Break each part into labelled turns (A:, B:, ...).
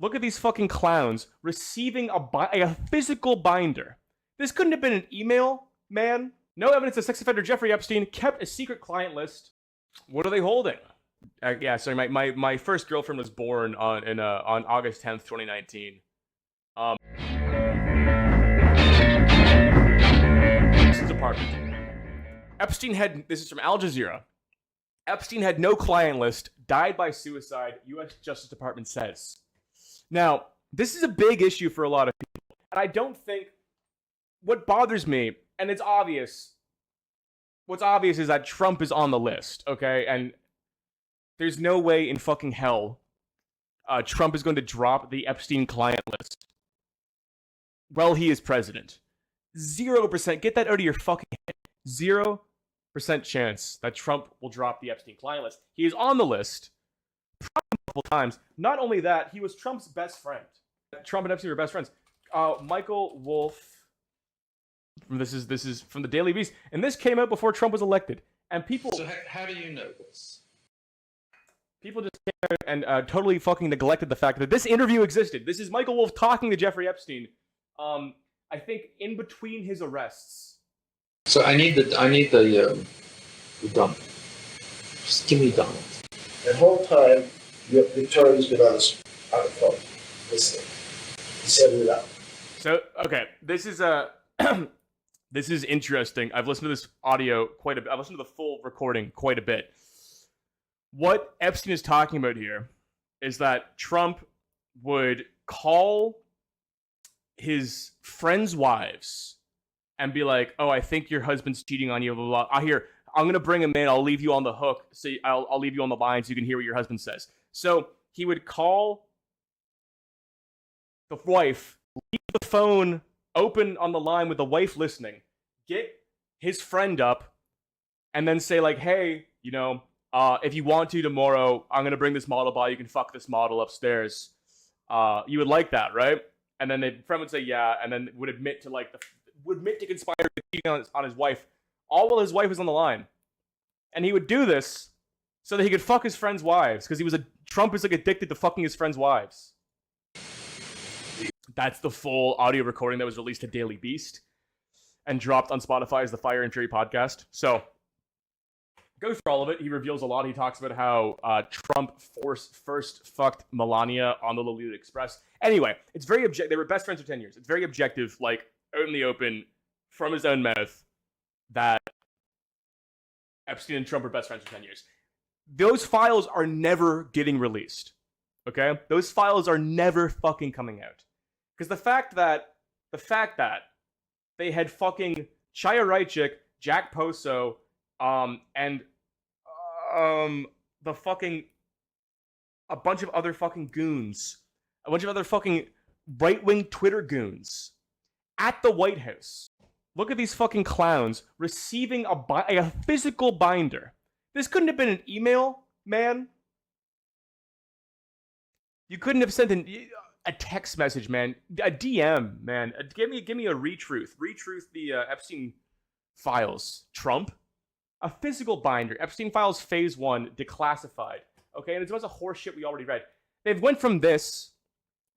A: Look at these fucking clowns receiving a physical binder. This couldn't have been an email, man. No evidence that sex offender Jeffrey Epstein kept a secret client list. What are they holding? Sorry, my first girlfriend was born on August 10th, 2019. Epstein's apartment. This is from Al Jazeera. Epstein had no client list, died by suicide, U.S. Justice Department says. Now, this is a big issue for a lot of people, and I don't think what bothers me, and it's obvious, what's obvious is that Trump is on the list, okay? And there's no way in fucking hell Trump is going to drop the Epstein client list while he is president. 0%, get that out of your fucking head. 0% chance that Trump will drop the Epstein client list. He is on the list multiple times. Not only that, he was Trump's best friend. Trump and Epstein were best friends. Michael Wolff, this is from the Daily Beast, and this came out before Trump was elected. And people.
B: So how do you know this?
A: People just came out and totally fucking neglected the fact that this interview existed. This is Michael Wolff talking to Jeffrey Epstein. I think in between his arrests.
B: So I need the dump. Just give me dump.
C: The whole time, Victoria's been on the phone, listening. He set it up.
A: So okay, this is this is interesting. I've listened to this audio quite a bit. I've listened to the full recording quite a bit. What Epstein is talking about here is that Trump would call his friends' wives and be like, "Oh, I think your husband's cheating on you." Blah, blah, blah. I'm gonna bring him in. I'll leave you on the hook. So I'll leave you on the line so you can hear what your husband says. So he would call the wife, leave the phone open on the line with the wife listening, get his friend up, and then say like, "Hey, if you want to tomorrow, I'm gonna bring this model by. You can fuck this model upstairs. You would like that, right?" And then the friend would say, "Yeah," and then would admit to conspire to cheating on his wife, all while his wife was on the line. And he would do this so that he could fuck his friends' wives, because Trump is like addicted to fucking his friends' wives. That's the full audio recording that was released to Daily Beast and dropped on Spotify as the Fire and Fury podcast. So go through all of it. He reveals a lot. He talks about how Trump first fucked Melania on the Lolita Express. Anyway, it's very objective. They were best friends for 10 years. It's very objective, like out in the open, from his own mouth, that Epstein and Trump were best friends for 10 years. Those files are never getting released. Okay? Those files are never fucking coming out. Because the fact that they had fucking Chaya Raichik, Jack Poso, and the fucking a bunch of other fucking goons, a bunch of other fucking right-wing Twitter goons at the White House. Look at these fucking clowns receiving a physical binder. This couldn't have been an email, man. You couldn't have sent a text message, man. A DM, man. Give me a retruth. Retruth the Epstein files. Trump. A physical binder. Epstein files phase 1 declassified. Okay, and it's a bunch of horse shit we already read. They've went from this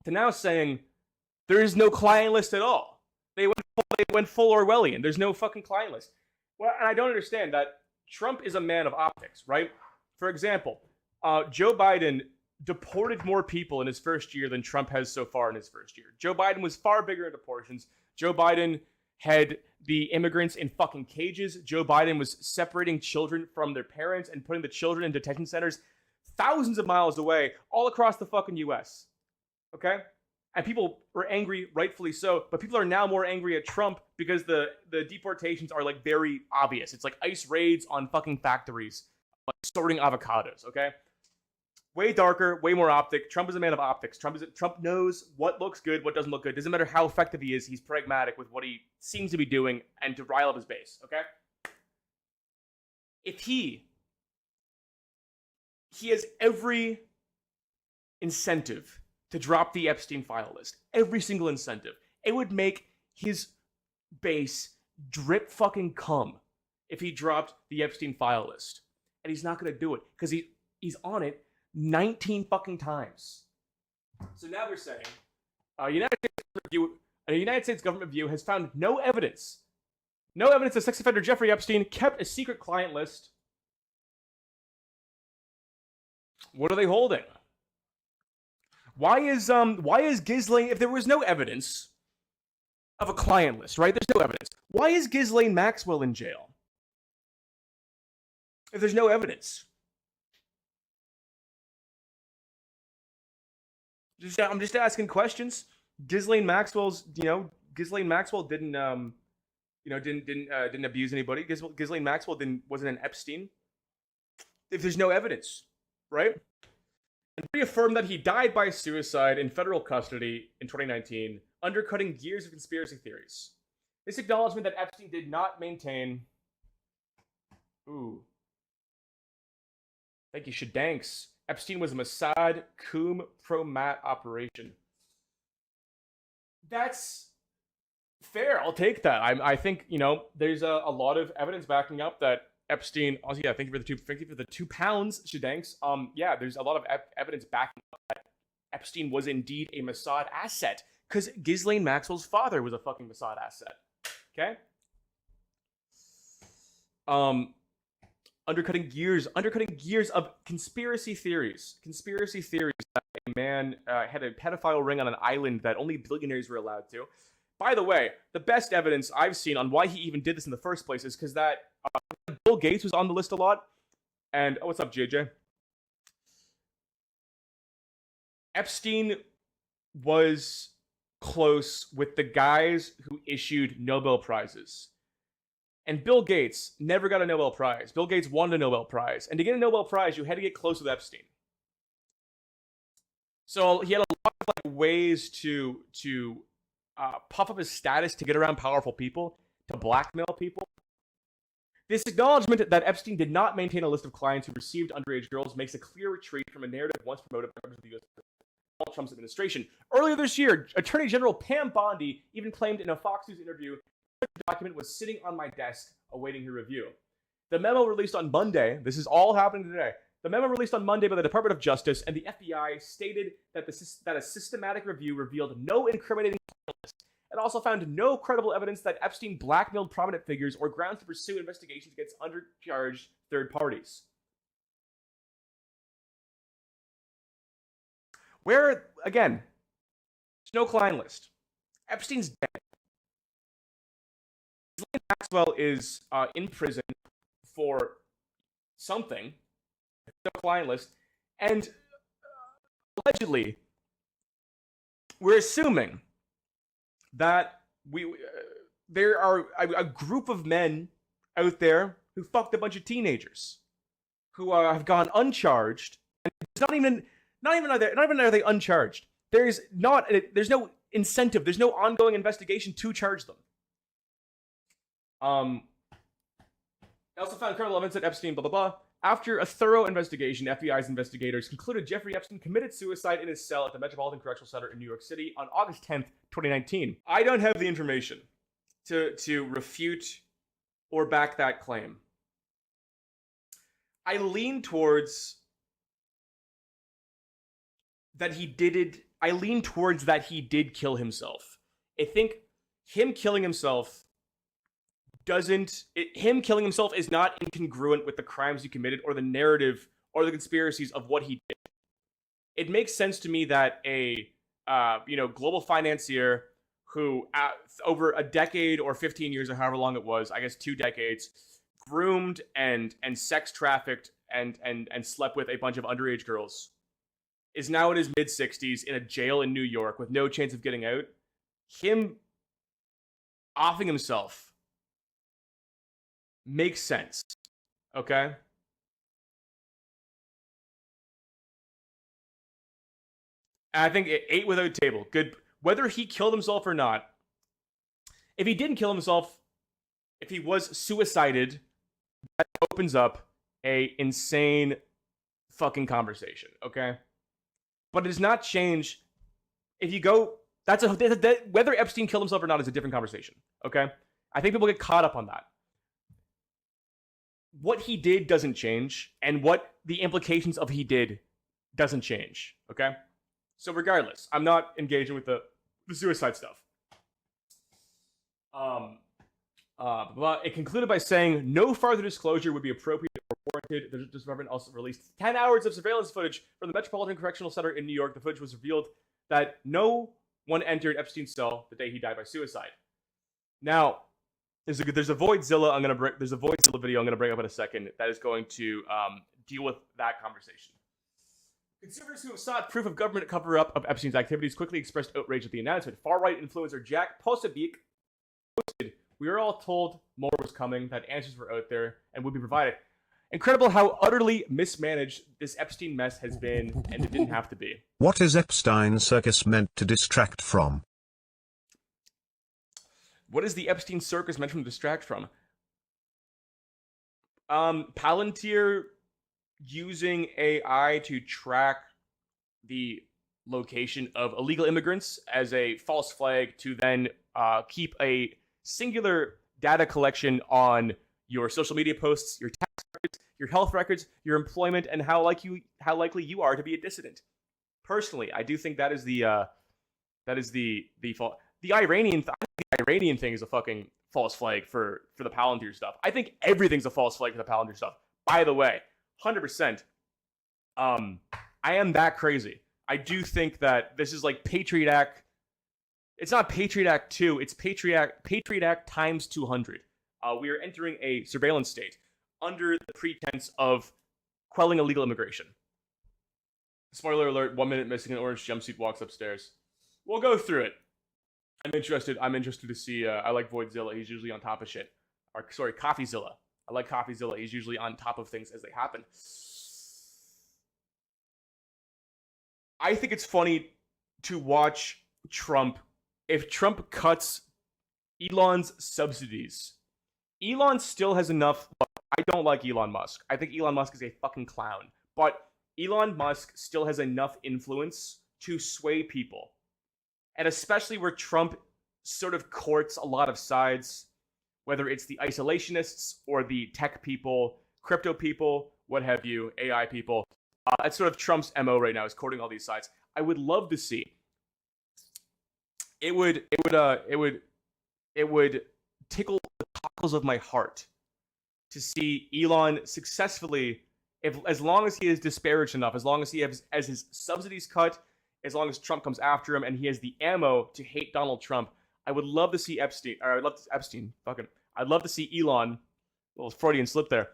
A: to now saying there is no client list at all. They went full Orwellian. There's no fucking client list. Well, and I don't understand that Trump is a man of optics, right? For example, Joe Biden deported more people in his first year than Trump has so far in his first year. Joe Biden was far bigger into portions. Joe Biden had the immigrants in fucking cages. Joe Biden was separating children from their parents and putting the children in detention centers thousands of miles away, all across the fucking US. Okay? And people were angry, rightfully so, but people are now more angry at Trump because the deportations are like very obvious. It's like ICE raids on fucking factories, like sorting avocados, okay? Way darker, way more optic. Trump is a man of optics. Trump knows what looks good, what doesn't look good. Doesn't matter how effective he is, he's pragmatic with what he seems to be doing and to rile up his base, okay? If he has every incentive to drop the Epstein file list. Every single incentive. It would make his base drip fucking cum if he dropped the Epstein file list. And he's not going to do it because he's on it 19 fucking times. So now they're saying a United States government review has found no evidence that sex offender Jeffrey Epstein kept a secret client list. What are they holding? Why is Ghislaine, if there was no evidence of a client list, right? There's no evidence. Why is Ghislaine Maxwell in jail? If there's no evidence. I'm just asking questions. Ghislaine Maxwell didn't abuse anybody. Ghislaine Maxwell wasn't an Epstein. If there's no evidence, right? And reaffirmed that he died by suicide in federal custody in 2019, undercutting years of conspiracy theories. This acknowledgement that Epstein did not maintain. Ooh. Thank you, Shadanks. Epstein was a Mossad Qum pro-mat operation. That's fair. I'll take that. I think, there's a lot of evidence backing up that Epstein. Also, yeah, thank you for the 2 pounds, Shadanks. Yeah, there's a lot of evidence backing up that Epstein was indeed a Mossad asset, because Ghislaine Maxwell's father was a fucking Mossad asset. Okay. Undercutting years of conspiracy theories that a man had a pedophile ring on an island that only billionaires were allowed to. By the way, the best evidence I've seen on why he even did this in the first place is because that Bill Gates was on the list a lot. And what's up, JJ? Epstein was close with the guys who issued Nobel Prizes. And Bill Gates never got a Nobel Prize. Bill Gates won a Nobel Prize. And to get a Nobel Prize, you had to get close with Epstein. So he had a lot of ways to puff up his status, to get around powerful people, to blackmail people. This acknowledgement that Epstein did not maintain a list of clients who received underage girls makes a clear retreat from a narrative once promoted by members of the U.S. Donald Trump's administration. Earlier this year, Attorney General Pam Bondi even claimed in a Fox News interview the document was sitting on my desk awaiting her review. The memo released on Monday, this is all happening today, the memo released on Monday by the Department of Justice and the FBI stated that a systematic review revealed no incriminating lists and also found no credible evidence that Epstein blackmailed prominent figures or grounds to pursue investigations against undercharged third parties. Where, again, there's no client list. Epstein's dead. Ghislaine Maxwell is in prison for something. No client list. And allegedly, we're assuming that there are a group of men out there who fucked a bunch of teenagers who have gone uncharged. And it's not even are they uncharged. There's no incentive. There's no ongoing investigation to charge them. I also found credible evidence that Epstein, blah, blah, blah. After a thorough investigation, FBI's investigators concluded Jeffrey Epstein committed suicide in his cell at the Metropolitan Correctional Center in New York City on August 10th, 2019. I don't have the information to refute or back that claim. I lean towards that he did kill himself. I think him killing himself is not incongruent with the crimes he committed or the narrative or the conspiracies of what he did. It makes sense to me that a global financier who over a decade or 15 years or however long it was, I guess 2 decades, groomed and sex trafficked and slept with a bunch of underage girls, is now in his mid-60s in a jail in New York with no chance of getting out. Him offing himself makes sense. Okay? And I think 8 without table. Good. Whether he killed himself or not, if he didn't kill himself, if he was suicided, that opens up a insane fucking conversation, okay? But it does not change. If you go, whether Epstein killed himself or not is a different conversation, okay? I think people get caught up on that. What he did doesn't change, and what the implications of he did doesn't change, okay? So regardless, I'm not engaging with the suicide stuff. But it concluded by saying no further disclosure would be appropriate or warranted. The Justice Department also released 10 hours of surveillance footage from the Metropolitan Correctional Center in New York. The footage was revealed that no one entered Epstein's cell the day he died by suicide. Now, there's a Voidzilla. There's a Voidzilla video I'm gonna bring up in a second that is going to deal with that conversation. Consumers who have sought proof of government cover-up of Epstein's activities quickly expressed outrage at the announcement. Far-right influencer Jack Posobiec posted, "We were all told more was coming, that answers were out there and would be provided. Incredible how utterly mismanaged this Epstein mess has been, and it didn't have to be."
D: What is Epstein Circus meant to distract from?
A: What is the Epstein Circus meant to distract from? Palantir using AI to track the location of illegal immigrants as a false flag to then keep a singular data collection on your social media posts, your tax records, your health records, your employment, and how likely you are to be a dissident. Personally, I do think that is the fault. The Iranian thing is a fucking false flag for the Palantir stuff. I think everything's a false flag for the Palantir stuff. By the way, 100%. I am that crazy. I do think that this is like Patriot Act. It's not Patriot Act 2, it's Patriot Act times 200. We are entering a surveillance state under the pretense of quelling illegal immigration. Spoiler alert, 1 minute missing, an orange jumpsuit walks upstairs. We'll go through it. I'm interested to see, I like Voidzilla, he's usually on top of shit. Or, sorry, Coffeezilla. I like Coffeezilla, he's usually on top of things as they happen. I think it's funny to watch Trump. If Trump cuts Elon's subsidies, Elon still has enough. Look, I don't like Elon Musk. I think Elon Musk is a fucking clown. But Elon Musk still has enough influence to sway people. And especially where Trump sort of courts a lot of sides, whether it's the isolationists or the tech people, crypto people, what have you, AI people. That's sort of Trump's MO right now, is courting all these sides. I would love to see. It would tickle the cockles of my heart to see Elon successfully, as long as he is disparaged enough, as long as he has his subsidies cut, as long as Trump comes after him and he has the ammo to hate Donald Trump. I would love to see I'd love to see Elon, little Freudian slip there,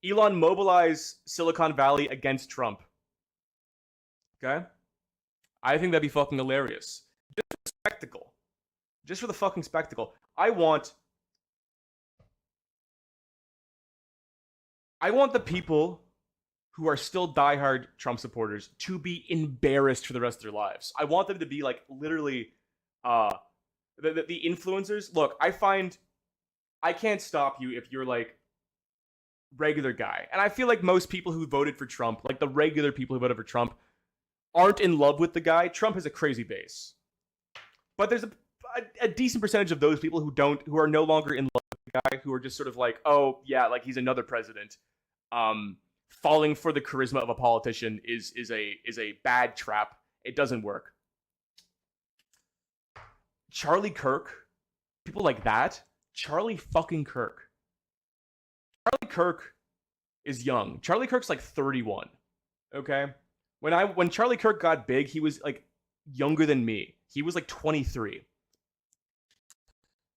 A: Elon mobilize Silicon Valley against Trump. Okay? I think that'd be fucking hilarious. Just for the spectacle. Just for the fucking spectacle. I want the people who are still diehard Trump supporters to be embarrassed for the rest of their lives. I want them to be like literally the influencers. Look, I can't stop you if you're like regular guy. And I feel like most people who voted for Trump, like the regular people who voted for Trump, aren't in love with the guy. Trump has a crazy base. But there's a decent percentage of those people who are no longer in love with the guy, who are just sort of like, oh yeah, like he's another president. Falling for the charisma of a politician is a bad trap. It doesn't work. Charlie Kirk, people like that. Charlie fucking Kirk. Charlie Kirk is young. Charlie Kirk's like 31. Okay? When Charlie Kirk got big, he was like younger than me. He was like 23.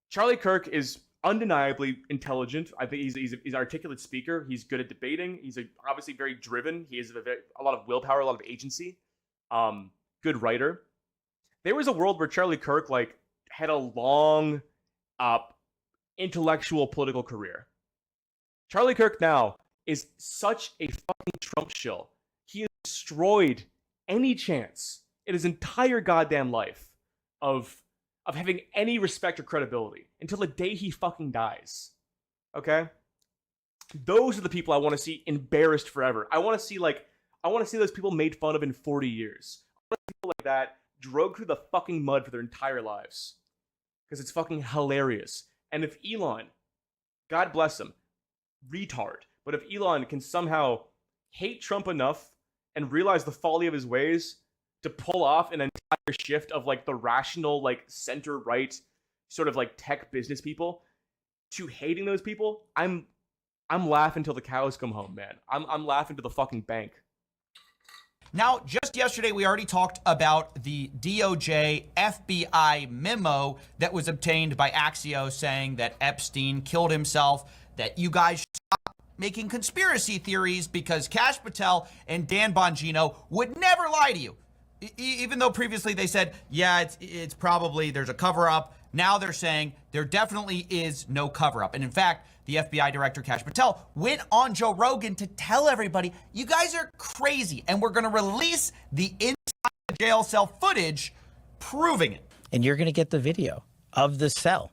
A: Charlie Kirk is undeniably intelligent. I think he's an articulate speaker. He's good at debating. He's obviously very driven. He has a lot of willpower, a lot of agency. Good writer. There was a world where Charlie Kirk like had a long intellectual political career. Charlie Kirk now is such a fucking Trump shill. He has destroyed any chance in his entire goddamn life of having any respect or credibility until the day he fucking dies. Okay? Those are the people I want to see embarrassed forever. I want to see those people made fun of in 40 years. I want people like that drug through the fucking mud for their entire lives. Because it's fucking hilarious. And if Elon, God bless him, retard, but if Elon can somehow hate Trump enough and realize the folly of his ways to pull off an entire shift of like the rational, like center right, sort of like tech business people to hating those people, I'm laughing till the cows come home, man. I'm laughing to the fucking bank.
E: Now, just yesterday, we already talked about the DOJ FBI memo that was obtained by Axios saying that Epstein killed himself, that you guys should stop making conspiracy theories because Kash Patel and Dan Bongino would never lie to you. Even though previously they said, yeah, it's probably, there's a cover-up. Now they're saying there definitely is no cover-up. And in fact, the FBI director, Kash Patel, went on Joe Rogan to tell everybody, you guys are crazy, and we're going to release the inside the jail cell footage proving it.
F: And you're going to get the video of the cell,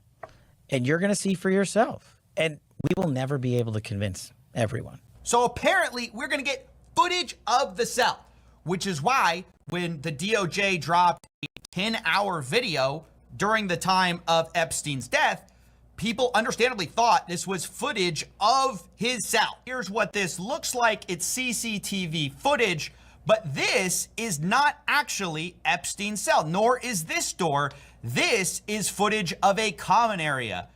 F: and you're going to see for yourself. And we will never be able to convince everyone.
E: So apparently, we're going to get footage of the cell, which is why when the DOJ dropped a 10-hour video during the time of Epstein's death, people understandably thought this was footage of his cell. Here's what this looks like. It's CCTV footage, but this is not actually Epstein's cell, nor is this door. This is footage of a common area.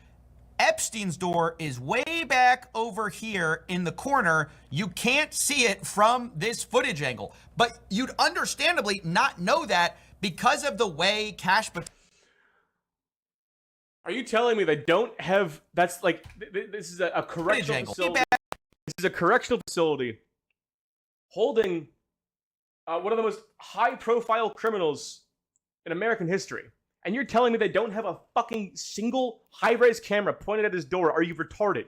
E: Epstein's door is way back over here in the corner. You can't see it from this footage angle, but you'd understandably not know that because of the way Kash Patel.
A: Are you telling me they don't have? That's like this is a correctional facility. This is a correctional facility holding one of the most high-profile criminals in American history, and you're telling me they don't have a fucking single high-res camera pointed at his door? Are you retarded?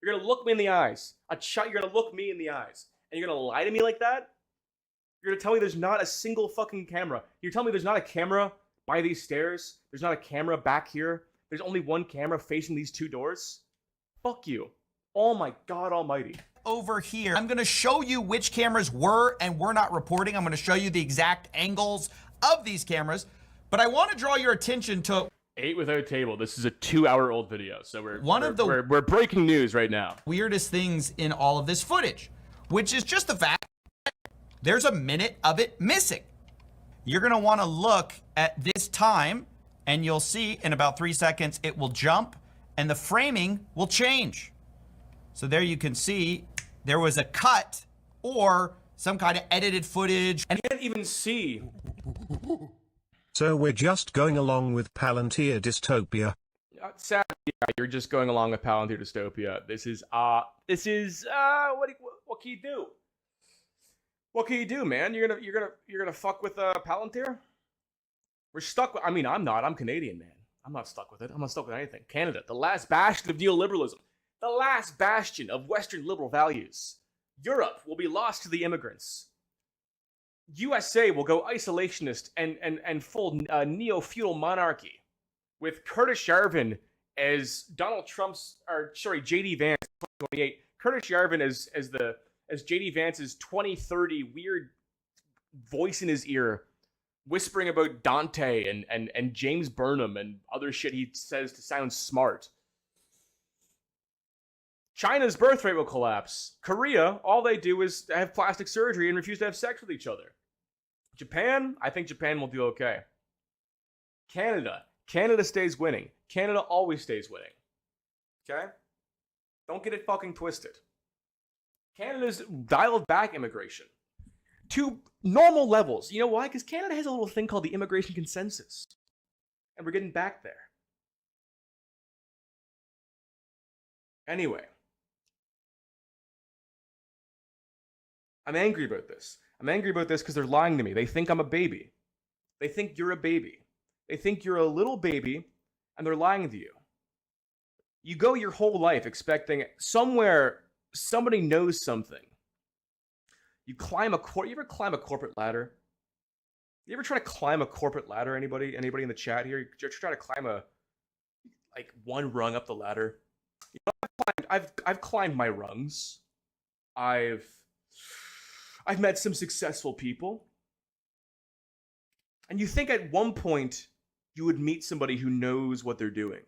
A: You're gonna look me in the eyes. You're gonna look me in the eyes, and you're gonna lie to me like that? You're gonna tell me there's not a single fucking camera? You're telling me there's not a camera by these stairs? There's not a camera back here? There's only one camera facing these two doors? Fuck you. Oh my God almighty.
E: Over here, I'm going to show you which cameras were and were not reporting. I'm going to show you the exact angles of these cameras. But I want to draw your attention to
A: 8 without table. This is a 2-hour-old video, so we're breaking news right now.
E: Weirdest things in all of this footage, which is just the fact that there's a minute of it missing. You're going to want to look at this time, and you'll see in about 3 seconds, it will jump and the framing will change. So there you can see there was a cut or some kind of edited footage. And
A: you can't even see.
D: So we're just going along with Palantir dystopia.
A: Sadly, yeah, you're just going along with Palantir dystopia. This is what can you do? What can you do, man? You're gonna fuck with Palantir? We're stuck with, I mean, I'm not. I'm Canadian, man. I'm not stuck with it. I'm not stuck with anything. Canada, the last bastion of neoliberalism. The last bastion of Western liberal values. Europe will be lost to the immigrants. USA will go isolationist and full neo-feudal monarchy. With Curtis Yarvin as Donald Trump's, J.D. Vance, 2028. Curtis Yarvin as J.D. Vance's 2030 weird voice in his ear, whispering about Dante and James Burnham and other shit he says to sound smart. China's birth rate will collapse. Korea, all they do is have plastic surgery and refuse to have sex with each other. Japan, I think Japan will do okay. Canada stays winning. Canada always stays winning. Okay? Don't get it fucking twisted. Canada's dialed back immigration to normal levels. You know why? Because Canada has a little thing called the immigration consensus. And we're getting back there. Anyway. I'm angry about this. I'm angry about this because they're lying to me. They think I'm a baby. They think you're a baby. They think you're a little baby, and they're lying to you. You go your whole life expecting somewhere somebody knows something. You ever climb a corporate ladder? You ever try to climb a corporate ladder? Anybody in the chat here? You ever try to climb one rung up the ladder? You know, I've climbed my rungs. I've met some successful people. And you think at one point you would meet somebody who knows what they're doing.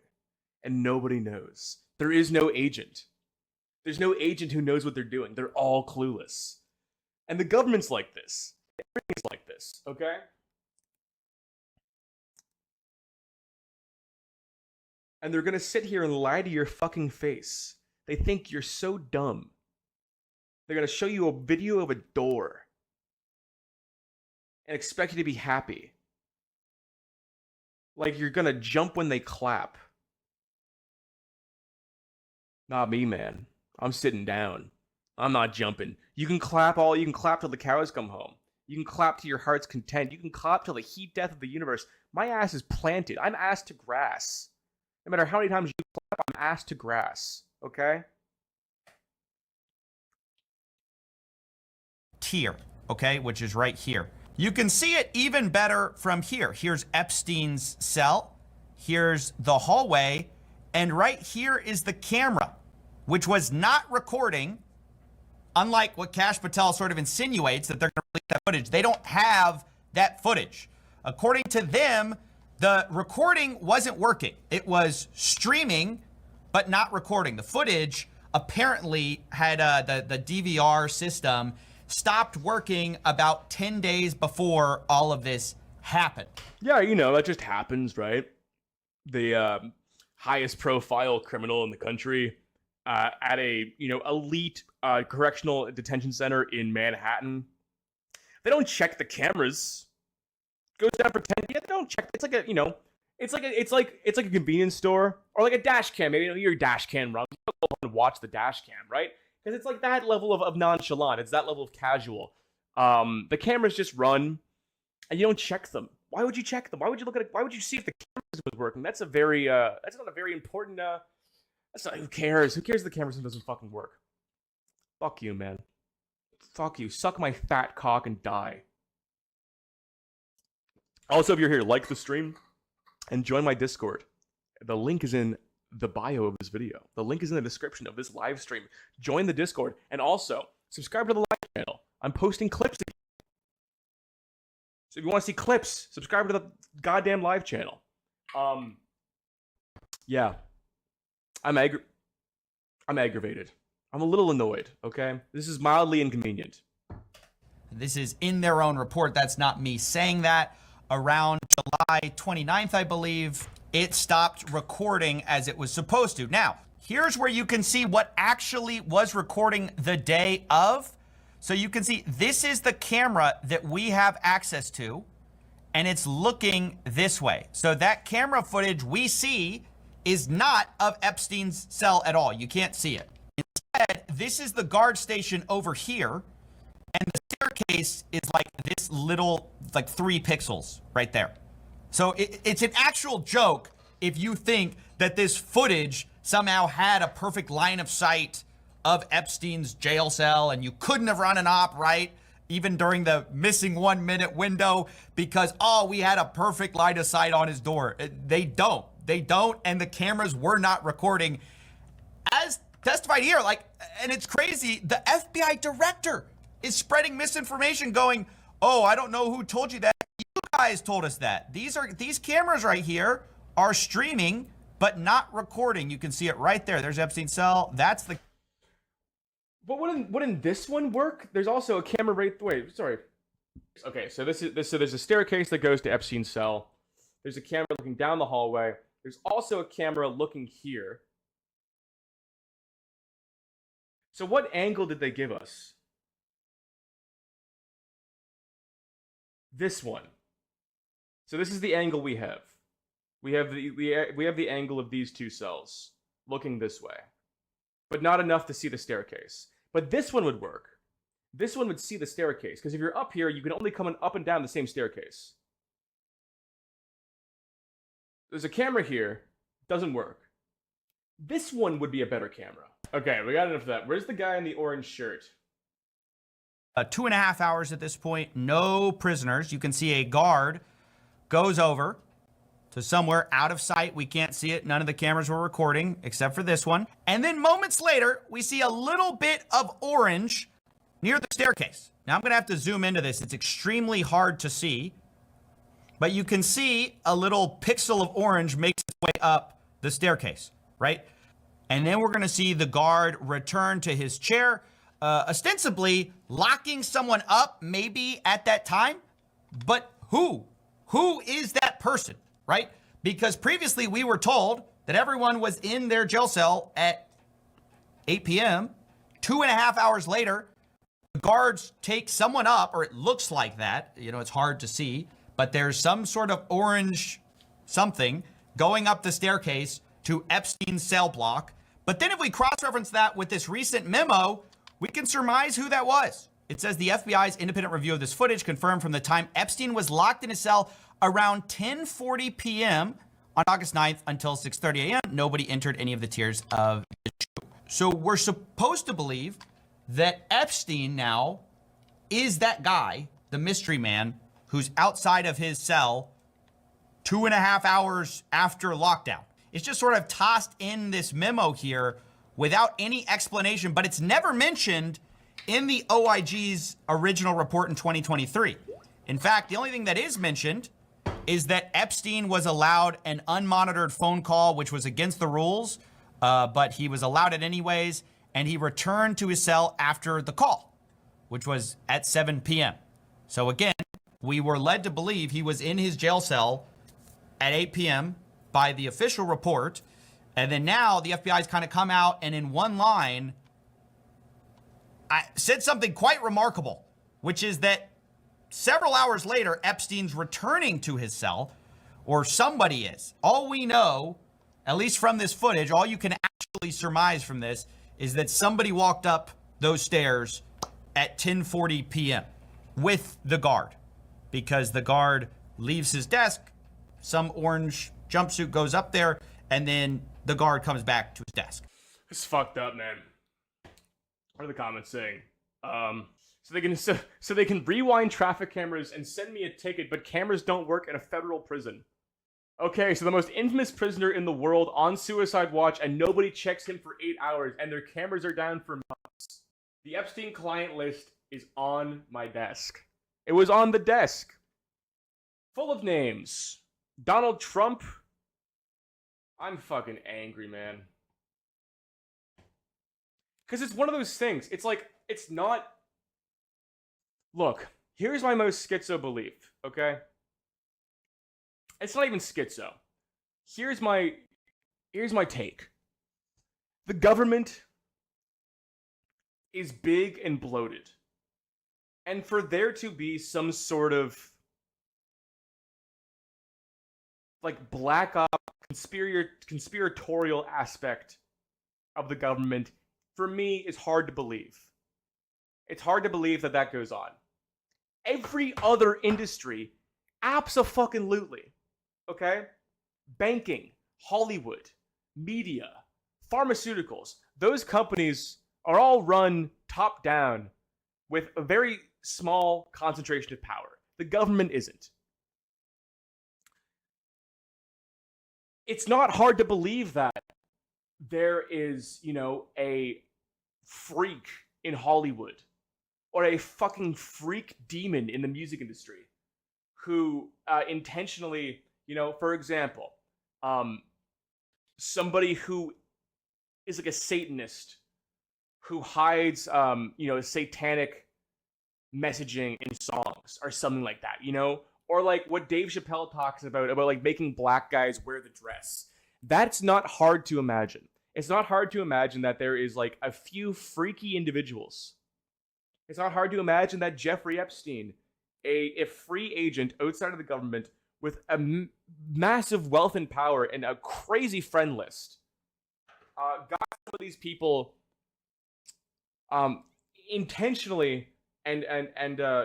A: And nobody knows. There is no agent. There's no agent who knows what they're doing. They're all clueless. And the government's like this. Everything's like this, okay? And they're going to sit here and lie to your fucking face. They think you're so dumb. They're going to show you a video of a door and expect you to be happy. Like you're going to jump when they clap. Not me, man. I'm sitting down. I'm not jumping. You can clap till the cows come home. You can clap to your heart's content. You can clap till the heat death of the universe. My ass is planted. I'm ass to grass. No matter how many times you clap, I'm ass to grass. Okay?
E: Tier, okay, which is right here. You can see it even better from here. Here's Epstein's cell. Here's the hallway. And right here is the camera, which was not recording. Unlike what Kash Patel sort of insinuates that they're going to release that footage, they don't have that footage. According to them, the recording wasn't working. It was streaming, but not recording. The footage apparently had the DVR system stopped working about 10 days before all of this happened.
A: Yeah, you know, that just happens, right? The highest profile criminal in the country at a, elite correctional detention center in Manhattan. They don't check the cameras. Goes down for 10. Yeah, they don't check. It's like it's like a convenience store or like a dash cam. Maybe your dash cam runs. You don't go and watch the dash cam, right? Because it's like that level of nonchalant. It's that level of casual. The cameras just run, and you don't check them. Why would you check them? Why would you look at it? Why would you see if the cameras was working? That's a very that's not a very important. That's not. Who cares? Who cares if the camera system doesn't fucking work? Fuck you, man. Fuck you. Suck my fat cock and die. Also, if you're here, like the stream and join my Discord. The link is in the bio of this video. The link is in the description of this live stream. Join the Discord and also subscribe to the live channel. I'm posting clips. So if you want to see clips, subscribe to the goddamn live channel. Yeah. I'm aggravated. I'm a little annoyed, okay? This is mildly inconvenient.
E: This is in their own report. That's not me saying that. Around July 29th, I believe, it stopped recording as it was supposed to. Now, here's where you can see what actually was recording the day of. So you can see this is the camera that we have access to, and it's looking this way. So that camera footage we see is not of Epstein's cell at all. You can't see it. Instead, this is the guard station over here, and the staircase is like this little, like 3 pixels right there. So it's an actual joke if you think that this footage somehow had a perfect line of sight of Epstein's jail cell and you couldn't have run an op right, even during the missing 1 minute window because, oh, we had a perfect line of sight on his door. They don't. They don't, and the cameras were not recording. As testified here, and it's crazy, the FBI director is spreading misinformation going, oh, I don't know who told you that. You guys told us that. These cameras right here are streaming, but not recording. You can see it right there. There's Epstein's cell. That's the...
A: But wouldn't this one work? There's also a camera right... Wait, sorry. Okay, so there's a staircase that goes to Epstein's cell. There's a camera looking down the hallway. There's also a camera looking here. So what angle did they give us? This one. So this is the angle we have. We have the angle of these 2 cells looking this way, but not enough to see the staircase. But this one would work. This one would see the staircase because if you're up here, you can only come up and down the same staircase. There's a camera here. Doesn't work. This one would be a better camera. Okay, we got enough of that. Where's the guy in the orange shirt?
E: 2.5 hours at this point. No prisoners. You can see a guard goes over to somewhere out of sight. We can't see it. None of the cameras were recording except for this one. And then moments later, we see a little bit of orange near the staircase. Now I'm going to have to zoom into this. It's extremely hard to see. But you can see a little pixel of orange makes its way up the staircase, right? And then we're going to see the guard return to his chair, ostensibly locking someone up maybe at that time. But who? Who is that person, right? Because previously we were told that everyone was in their jail cell at 8 p.m. 2.5 hours later, the guards take someone up, or it looks like that. You know, it's hard to see, but there's some sort of orange something going up the staircase to Epstein's cell block. But then if we cross-reference that with this recent memo, we can surmise who that was. It says the FBI's independent review of this footage confirmed from the time Epstein was locked in his cell around 10:40 p.m. on August 9th until 6:30 a.m. Nobody entered any of the tiers of the shoe. So we're supposed to believe that Epstein now is that guy, the mystery man, who's outside of his cell 2.5 hours after lockdown. It's just sort of tossed in this memo here without any explanation, but it's never mentioned in the OIG's original report in 2023. In fact, the only thing that is mentioned is that Epstein was allowed an unmonitored phone call, which was against the rules, but he was allowed it anyways, and he returned to his cell after the call, which was at 7 p.m. So again, we were led to believe he was in his jail cell at 8 p.m. by the official report, and then now the FBI's kind of come out and in one line I said something quite remarkable, which is that several hours later, Epstein's returning to his cell, or somebody is. All we know, at least from this footage, all you can actually surmise from this is that somebody walked up those stairs at 10:40 p.m. with the guard, because the guard leaves his desk, some orange jumpsuit goes up there, and then the guard comes back to his desk.
A: It's fucked up, man. What are the comments saying? So they can rewind traffic cameras and send me a ticket, but cameras don't work in a federal prison. Okay, so the most infamous prisoner in the world on suicide watch, and nobody checks him for 8 hours, and their cameras are down for months. The Epstein client list is on my desk. It was on the desk. Full of names. Donald Trump. I'm fucking angry, man. Because it's one of those things. It's like, it's not... Look, here's my most schizo belief, okay? It's not even schizo. Here's my take. The government is big and bloated. And for there to be some sort of like black op conspiratorial aspect of the government, for me, is hard to believe. It's hard to believe that that goes on. Every other industry, abso-fucking-lutely, okay? Banking, Hollywood, media, pharmaceuticals, those companies are all run top-down with a very small concentration of power. The government isn't. It's not hard to believe that there is, you know, a freak in Hollywood or a fucking freak demon in the music industry who intentionally, you know, for example, somebody who is like a Satanist who hides, you know, satanic messaging in songs or something like that, you know? Or like what Dave Chappelle talks about like making black guys wear the dress. That's not hard to imagine. It's not hard to imagine that there is like a few freaky individuals. It's not hard to imagine that Jeffrey Epstein, a free agent outside of the government with a massive wealth and power and a crazy friend list, got some of these people intentionally and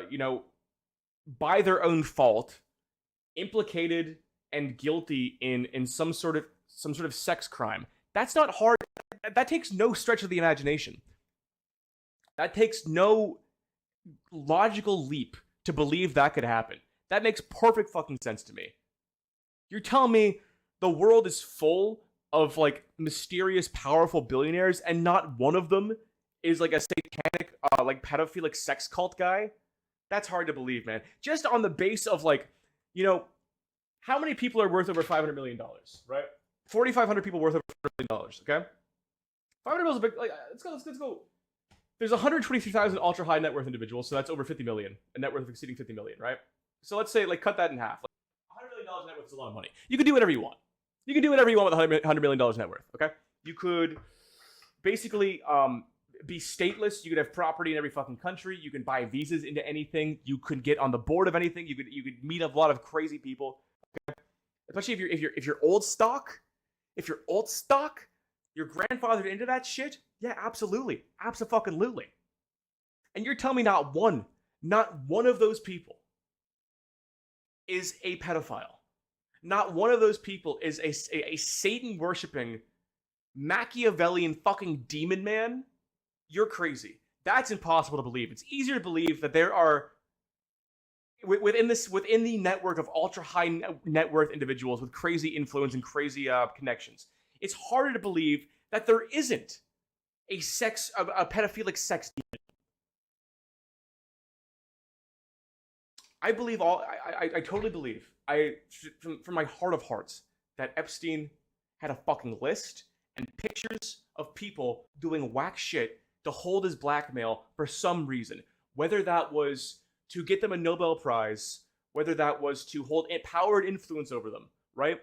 A: you know, by their own fault, implicated and guilty in some sort of sex crime. That's not hard. That takes no stretch of the imagination. That takes no logical leap to believe that could happen. That makes perfect fucking sense to me. You're telling me the world is full of like mysterious, powerful billionaires, and not one of them is like a satanic, like pedophilic sex cult guy? That's hard to believe, man. Just on the base of like, you know, how many people are worth over $500 million, right? 4,500 people worth over $500 million, okay? 500 million is a big, like, let's go. There's 123,000 ultra high net worth individuals, so that's over 50 million, a net worth exceeding 50 million, right? So let's say, like, cut that in half. Like, $100 million net worth is a lot of money. You can do whatever you want. You can do whatever you want with $100 million net worth, okay? You could basically be stateless. You could have property in every fucking country. You can buy visas into anything. You could get on the board of anything. You could meet a lot of crazy people, okay? Especially if you're old stock. If you're old stock, your grandfathered into that shit, yeah, absolutely. Abso-fucking-lutely. And you're telling me not one of those people is a pedophile. Not one of those people is a Satan-worshipping, Machiavellian fucking demon man. You're crazy. That's impossible to believe. It's easier to believe that there are, within the network of ultra-high net worth individuals with crazy influence and crazy connections, it's harder to believe that there isn't a pedophilic sex demon. I believe I totally believe, from my heart of hearts, that Epstein had a fucking list and pictures of people doing whack shit to hold his blackmail for some reason. Whether that was to get them a Nobel Prize, whether that was to hold power and influence over them, right?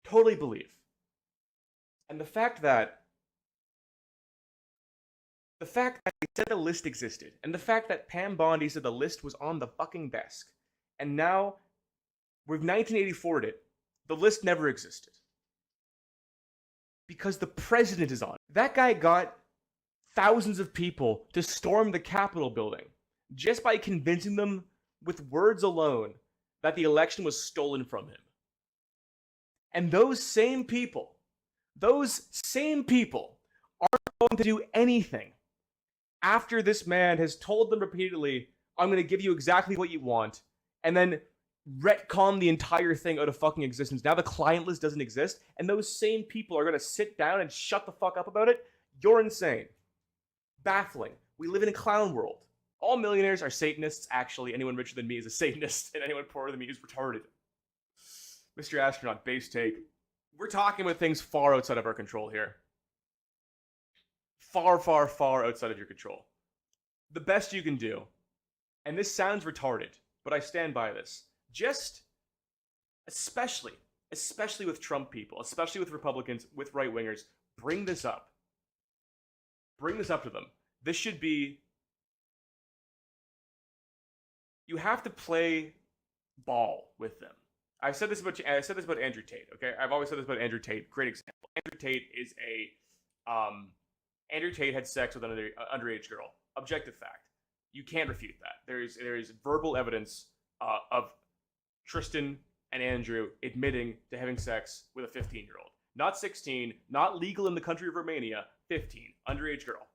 A: Totally believe. And the fact that he said the list existed, and the fact that Pam Bondi said the list was on the fucking desk, and now we've 1984'd it, the list never existed. Because the president is on it. That guy got thousands of people to storm the Capitol building just by convincing them with words alone that the election was stolen from him. And those same people aren't going to do anything after this man has told them repeatedly, I'm going to give you exactly what you want, and then retcon the entire thing out of fucking existence. Now the client list doesn't exist, and those same people are going to sit down and shut the fuck up about it? You're insane. Baffling. We live in a clown world. All millionaires are Satanists. Actually, anyone richer than me is a Satanist, and anyone poorer than me is retarded. Mr. Astronaut, base take. We're talking about things far outside of our control here. Far, far, far outside of your control. The best you can do, and this sounds retarded, but I stand by this, just, especially with Trump people, especially with Republicans, with right-wingers, bring this up. Bring this up to them. This should be, you have to play ball with them. I said this about Andrew Tate, okay? I've always said this about Andrew Tate. Great example. Andrew Tate had sex with an underage girl. Objective fact. You can't refute that. There is verbal evidence of Tristan and Andrew admitting to having sex with a 15-year-old. Not 16, not legal in the country of Romania, 15, underage girl.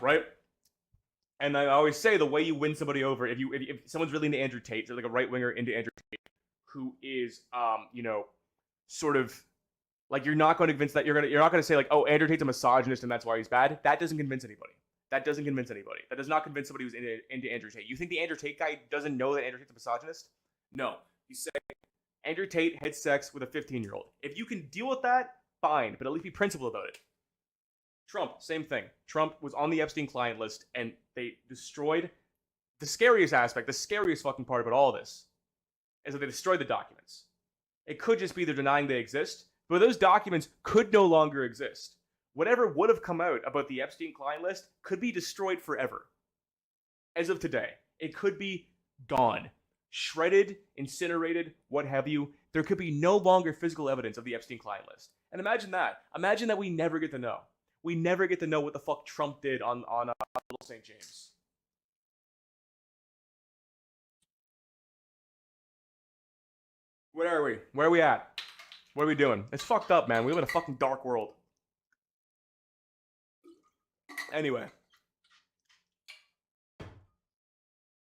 A: Right? And I always say the way you win somebody over, if someone's really into Andrew Tate, so like a right-winger into Andrew Tate, who is, sort of, like, you're not going to convince that, you're not going to say, like, oh, Andrew Tate's a misogynist and that's why he's bad. That doesn't convince anybody. That does not convince somebody who's into Andrew Tate. You think the Andrew Tate guy doesn't know that Andrew Tate's a misogynist? No. You say Andrew Tate had sex with a 15-year-old. If you can deal with that, fine, but at least be principled about it. Trump, same thing. Trump was on the Epstein client list, and they destroyed the scariest aspect, the scariest fucking part about all this, is that they destroyed the documents. It could just be they're denying they exist, but those documents could no longer exist. Whatever would have come out about the Epstein client list could be destroyed forever. As of today, it could be gone. Shredded, incinerated, what have you. There could be no longer physical evidence of the Epstein client list. And imagine that. Imagine that we never get to know. We never get to know what the fuck Trump did on Little St. James. Where are we? Where are we at? What are we doing? It's fucked up, man. We live in a fucking dark world. Anyway.